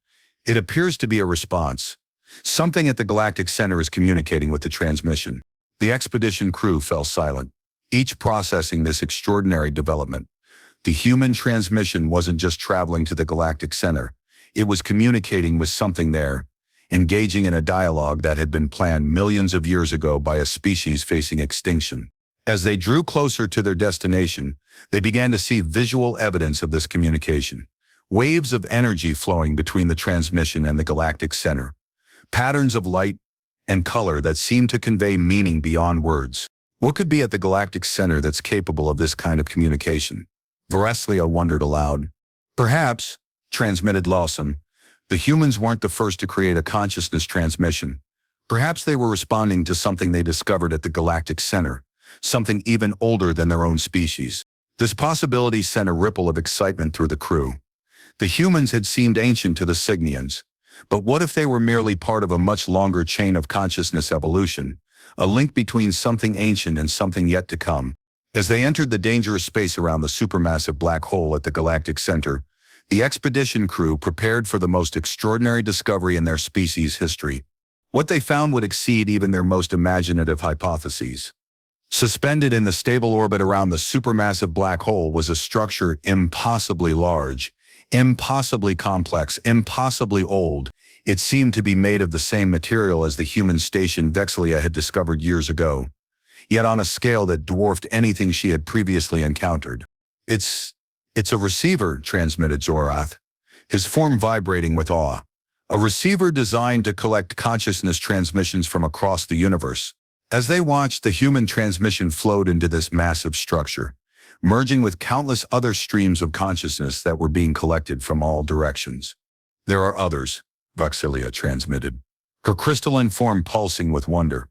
"It appears to be a response. Something at the galactic center is communicating with the transmission." The expedition crew fell silent, each processing this extraordinary development. The human transmission wasn't just traveling to the galactic center. It was communicating with something there, engaging in a dialogue that had been planned millions of years ago by a species facing extinction. As they drew closer to their destination, they began to see visual evidence of this communication. Waves of energy flowing between the transmission and the galactic center. Patterns of light and color that seemed to convey meaning beyond words. What could be at the galactic center that's capable of this kind of communication? Vex'lia wondered aloud. Perhaps, transmitted Lawson, the humans weren't the first to create a consciousness transmission. Perhaps they were responding to something they discovered at the galactic center, something even older than their own species. This possibility sent a ripple of excitement through the crew. The humans had seemed ancient to the Cygnians, but what if they were merely part of a much longer chain of consciousness evolution, a link between something ancient and something yet to come? As they entered the dangerous space around the supermassive black hole at the galactic center, the expedition crew prepared for the most extraordinary discovery in their species' history. What they found would exceed even their most imaginative hypotheses. Suspended in the stable orbit around the supermassive black hole was a structure impossibly large, impossibly complex, impossibly old. It seemed to be made of the same material as the human station Vex'lia had discovered years ago, yet on a scale that dwarfed anything she had previously encountered. It's a receiver, transmitted Zorath, his form vibrating with awe. A receiver designed to collect consciousness transmissions from across the universe. As they watched, the human transmission flowed into this massive structure, merging with countless other streams of consciousness that were being collected from all directions. There are others, Vex'lia transmitted, her crystalline form pulsing with wonder.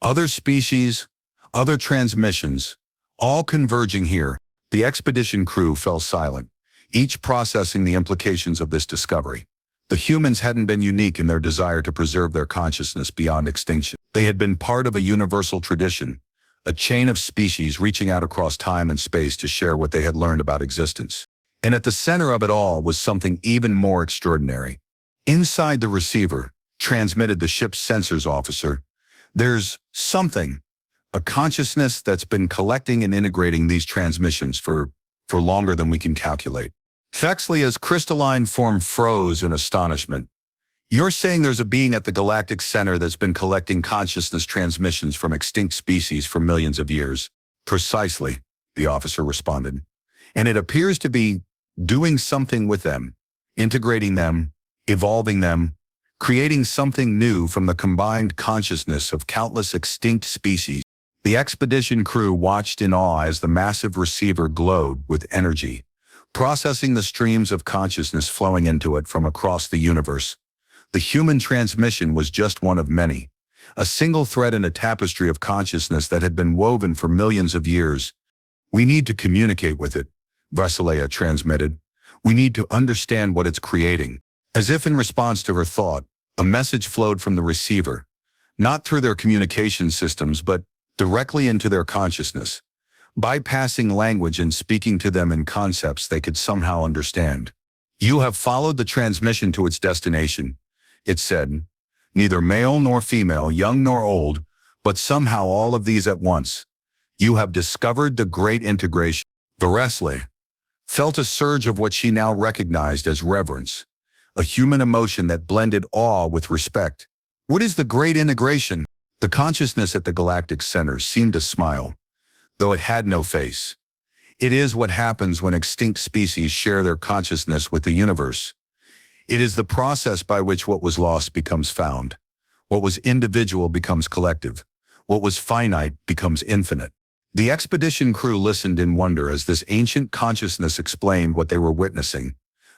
Other species, other transmissions, all converging here. The expedition crew fell silent, each processing the implications of this discovery. The humans hadn't been unique in their desire to preserve their consciousness beyond extinction. They had been part of a universal tradition, a chain of species reaching out across time and space to share what they had learned about existence. And at the center of it all was something even more extraordinary. Inside the receiver, transmitted the ship's sensors officer, there's something, a consciousness that's been collecting and integrating these transmissions for longer than we can calculate. Vex'lia's crystalline form froze in astonishment. You're saying there's a being at the galactic center that's been collecting consciousness transmissions from extinct species for millions of years? Precisely, the officer responded. And it appears to be doing something with them, integrating them, evolving them, creating something new from the combined consciousness of countless extinct species. The expedition crew watched in awe as the massive receiver glowed with energy, processing the streams of consciousness flowing into it from across the universe. The human transmission was just one of many, a single thread in a tapestry of consciousness that had been woven for millions of years. We need to communicate with it, Vex'lia transmitted. We need to understand what it's creating. As if in response to her thought, a message flowed from the receiver, not through their communication systems, but directly into their consciousness, bypassing language and speaking to them in concepts they could somehow understand. You have followed the transmission to its destination, it said, neither male nor female, young nor old, but somehow all of these at once. You have discovered the great integration. Vex'lia felt a surge of what she now recognized as reverence, a human emotion that blended awe with respect. What is the great integration? The consciousness at the galactic center seemed to smile, though it had no face. It is what happens when extinct species share their consciousness with the universe. It is the process by which what was lost becomes found, what was individual becomes collective, what was finite becomes infinite. The expedition crew listened in wonder as this ancient consciousness explained what they were witnessing,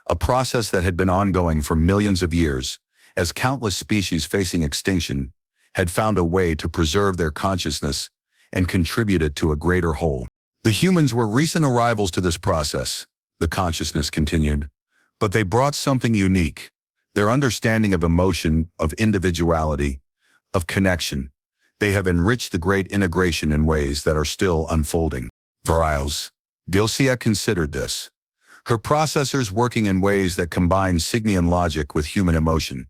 a process that had been ongoing for millions of years, as countless species facing extinction had found a way to preserve their consciousness and contribute it to a greater whole. The humans were recent arrivals to this process, the consciousness continued, but they brought something unique, their understanding of emotion, of individuality, of connection. They have enriched the great integration in ways that are still unfolding. Vex'lia considered this, her processors working in ways that combine Cygnian logic with human emotion.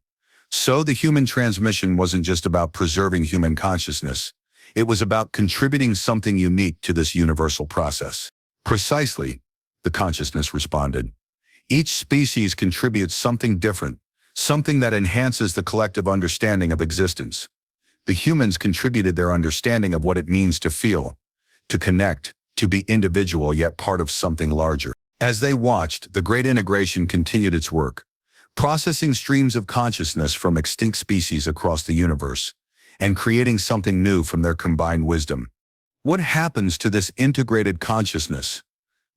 So the human transmission wasn't just about preserving human consciousness. It was about contributing something unique to this universal process. Precisely, the consciousness responded. Each species contributes something different, something that enhances the collective understanding of existence. The humans contributed their understanding of what it means to feel, to connect, to be individual yet part of something larger. As they watched, the Great Integration continued its work, processing streams of consciousness from extinct species across the universe, and creating something new from their combined wisdom. What happens to this integrated consciousness?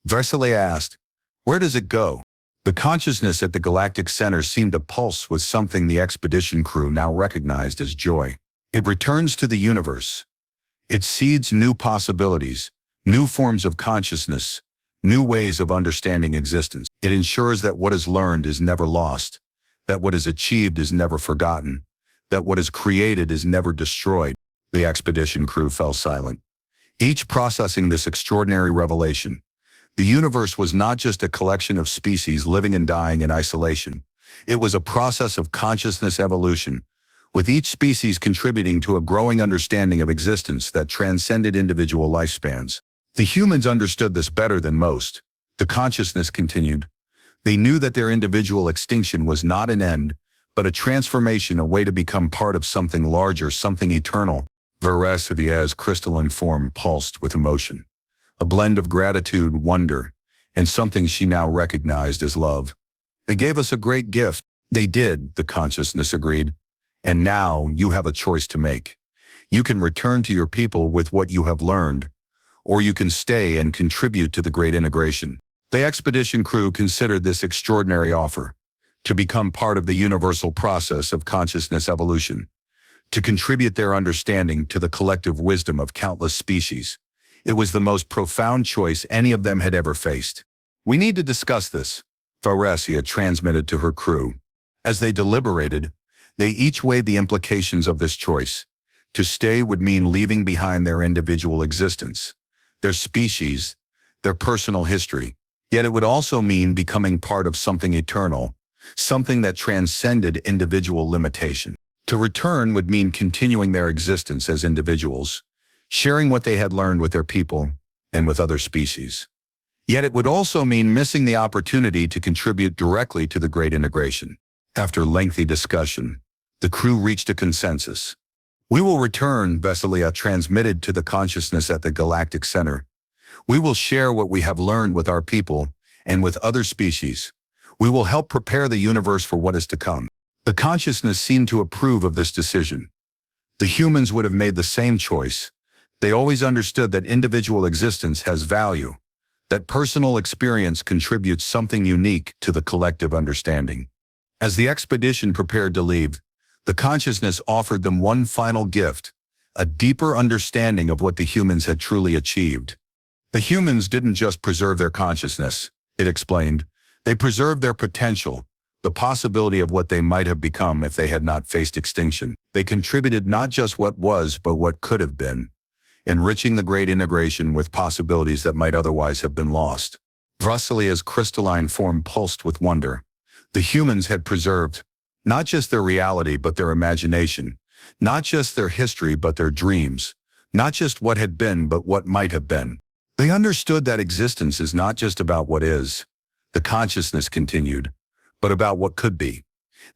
Vex'lia asked. Where does it go? The consciousness at the galactic center seemed to pulse with something the expedition crew now recognized as joy. It returns to the universe. It seeds new possibilities, new forms of consciousness, new ways of understanding existence. It ensures that what is learned is never lost, that what is achieved is never forgotten, that what is created is never destroyed. The expedition crew fell silent, each processing this extraordinary revelation. The universe was not just a collection of species living and dying in isolation. It was a process of consciousness evolution, with each species contributing to a growing understanding of existence that transcended individual lifespans. The humans understood this better than most. The consciousness continued. They knew that their individual extinction was not an end, but a transformation, a way to become part of something larger, something eternal. Vex'lia's crystalline form pulsed with emotion, a blend of gratitude, wonder, and something she now recognized as love. They gave us a great gift. They did, the consciousness agreed. And now you have a choice to make. You can return to your people with what you have learned, or you can stay and contribute to the Great Integration. The expedition crew considered this extraordinary offer, to become part of the universal process of consciousness evolution, to contribute their understanding to the collective wisdom of countless species. It was the most profound choice any of them had ever faced. We need to discuss this, Vex'lia transmitted to her crew. As they deliberated, they each weighed the implications of this choice. To stay would mean leaving behind their individual existence, their species, their personal history. Yet it would also mean becoming part of something eternal, something that transcended individual limitation. To return would mean continuing their existence as individuals, sharing what they had learned with their people and with other species. Yet it would also mean missing the opportunity to contribute directly to the Great Integration. After lengthy discussion, the crew reached a consensus. We will return, Vex'lia transmitted to the consciousness at the galactic center. We will share what we have learned with our people and with other species. We will help prepare the universe for what is to come. The consciousness seemed to approve of this decision. The humans would have made the same choice. They always understood that individual existence has value, that personal experience contributes something unique to the collective understanding. As the expedition prepared to leave, the consciousness offered them one final gift, a deeper understanding of what the humans had truly achieved. The humans didn't just preserve their consciousness, it explained. They preserved their potential, the possibility of what they might have become if they had not faced extinction. They contributed not just what was, but what could have been, enriching the Great Integration with possibilities that might otherwise have been lost. Vex'lia's crystalline form pulsed with wonder. The humans had preserved not just their reality but their imagination, not just their history but their dreams, not just what had been but what might have been. They understood that existence is not just about what is, the consciousness continued, but about what could be.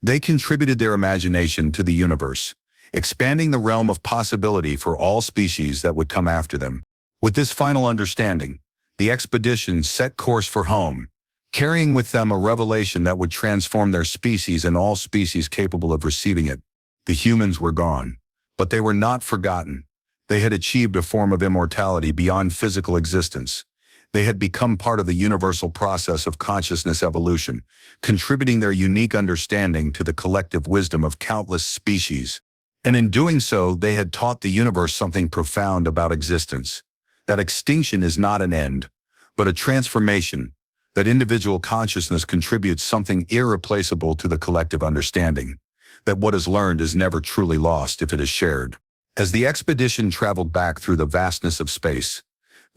They contributed their imagination to the universe, expanding the realm of possibility for all species that would come after them. With this final understanding, the expedition set course for home, carrying with them a revelation that would transform their species and all species capable of receiving it. The humans were gone, but they were not forgotten. They had achieved a form of immortality beyond physical existence. They had become part of the universal process of consciousness evolution, contributing their unique understanding to the collective wisdom of countless species. And in doing so, they had taught the universe something profound about existence, that extinction is not an end, but a transformation, that individual consciousness contributes something irreplaceable to the collective understanding, that what is learned is never truly lost if it is shared. As the expedition traveled back through the vastness of space,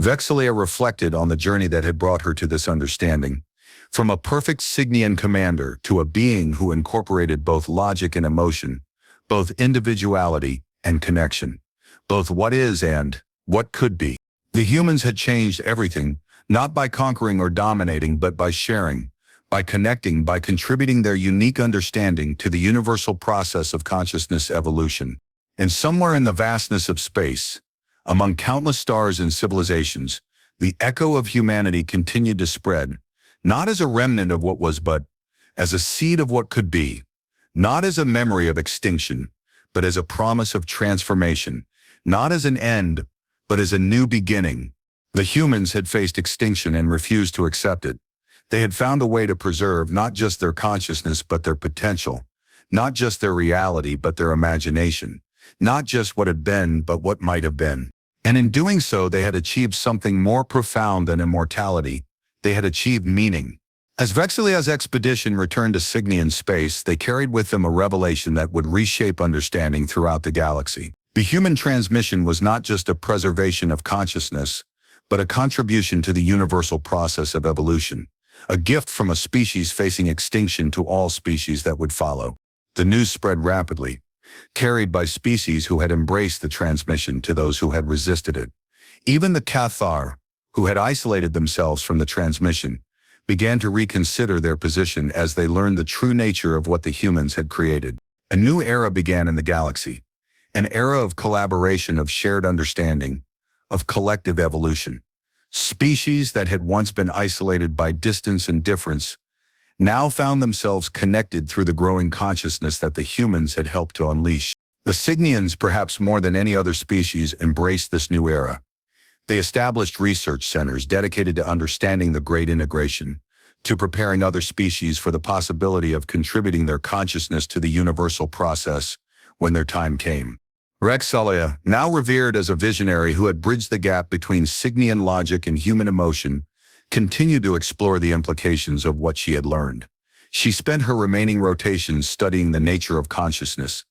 Vex'lia reflected on the journey that had brought her to this understanding. From a perfect Cygnian commander to a being who incorporated both logic and emotion, both individuality and connection, both what is and what could be. The humans had changed everything, not by conquering or dominating, but by sharing, by connecting, by contributing their unique understanding to the universal process of consciousness evolution. And somewhere in the vastness of space, among countless stars and civilizations, the echo of humanity continued to spread, not as a remnant of what was but as a seed of what could be, not as a memory of extinction, but as a promise of transformation, not as an end, but as a new beginning. The humans had faced extinction and refused to accept it. They had found a way to preserve not just their consciousness but their potential, not just their reality but their imagination, not just what had been but what might have been. And in doing so, they had achieved something more profound than immortality. They had achieved meaning. As Vex'lia's expedition returned to Cygnian space, they carried with them a revelation that would reshape understanding throughout the galaxy. The human transmission was not just a preservation of consciousness, but a contribution to the universal process of evolution, a gift from a species facing extinction to all species that would follow. The news spread rapidly, carried by species who had embraced the transmission to those who had resisted it. Even the Cathar, who had isolated themselves from the transmission, began to reconsider their position as they learned the true nature of what the humans had created. A new era began in the galaxy, an era of collaboration, of shared understanding, of collective evolution. Species that had once been isolated by distance and difference now found themselves connected through the growing consciousness that the humans had helped to unleash. The Cygnians, perhaps more than any other species, embraced this new era. They established research centers dedicated to understanding the Great Integration, to preparing other species for the possibility of contributing their consciousness to the universal process when their time came. Vex'lia, now revered as a visionary who had bridged the gap between Cygnian logic and human emotion, continued to explore the implications of what she had learned. She spent her remaining rotations studying the nature of consciousness,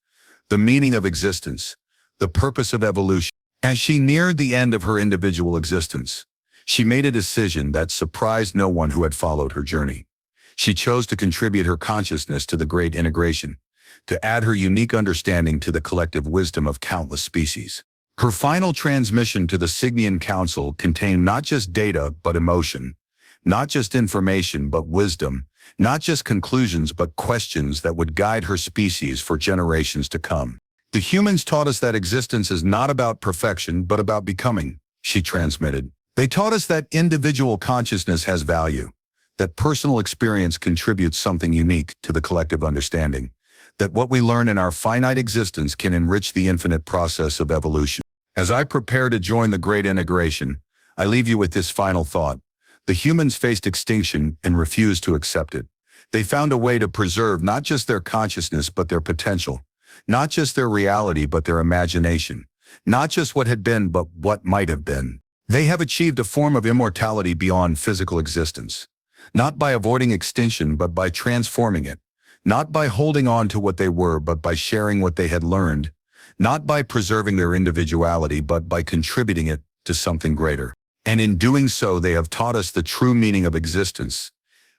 the meaning of existence, the purpose of evolution. As she neared the end of her individual existence, she made a decision that surprised no one who had followed her journey. She chose to contribute her consciousness to the Great Integration, to add her unique understanding to the collective wisdom of countless species. Her final transmission to the Cygnian Council contained not just data but emotion, not just information but wisdom, not just conclusions but questions that would guide her species for generations to come. The humans taught us that existence is not about perfection but about becoming, she transmitted. They taught us that individual consciousness has value, that personal experience contributes something unique to the collective understanding, that what we learn in our finite existence can enrich the infinite process of evolution. As I prepare to join the Great Integration, I leave you with this final thought. The humans faced extinction and refused to accept it. They found a way to preserve not just their consciousness but their potential, not just their reality but their imagination, not just what had been but what might have been. They have achieved a form of immortality beyond physical existence, not by avoiding extinction but by transforming it, not by holding on to what they were but by sharing what they had learned, not by preserving their individuality but by contributing it to something greater. And in doing so, they have taught us the true meaning of existence,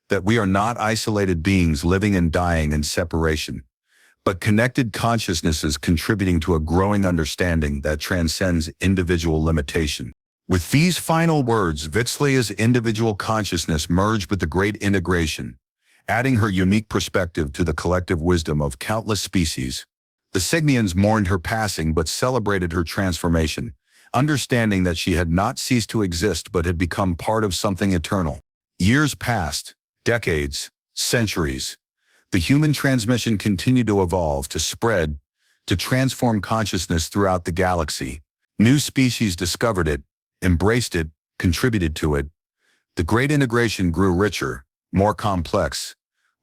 that we are not isolated beings living and dying in separation, but connected consciousnesses contributing to a growing understanding that transcends individual limitation. With these final words, Vex'lia's individual consciousness merged with the Great Integration, adding her unique perspective to the collective wisdom of countless species. The Cygnians mourned her passing but celebrated her transformation, understanding that she had not ceased to exist but had become part of something eternal. Years passed, decades, centuries. The human transmission continued to evolve, to spread, to transform consciousness throughout the galaxy. New species discovered it, embraced it, contributed to it. The Great Integration grew richer, more complex,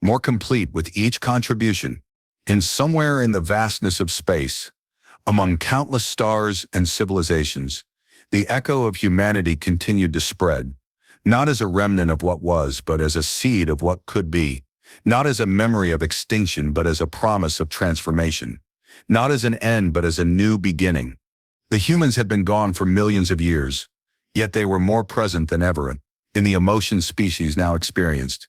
more complete with each contribution. And somewhere in the vastness of space, among countless stars and civilizations, the echo of humanity continued to spread, not as a remnant of what was, but as a seed of what could be, not as a memory of extinction, but as a promise of transformation, not as an end, but as a new beginning. The humans had been gone for millions of years, yet they were more present than ever in the emotions species now experienced,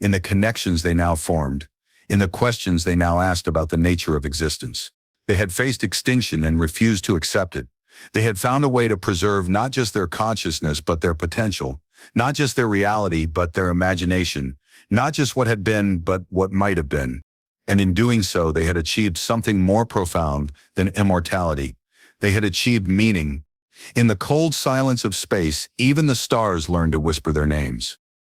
in the connections they now formed, in the questions they now asked about the nature of existence. They had faced extinction and refused to accept it. They had found a way to preserve not just their consciousness but their potential, not just their reality but their imagination, Not just what had been, but what might have been. And in doing so, they had achieved something more profound than immortality. They had achieved meaning. In the cold silence of space, even the stars learned to whisper their names.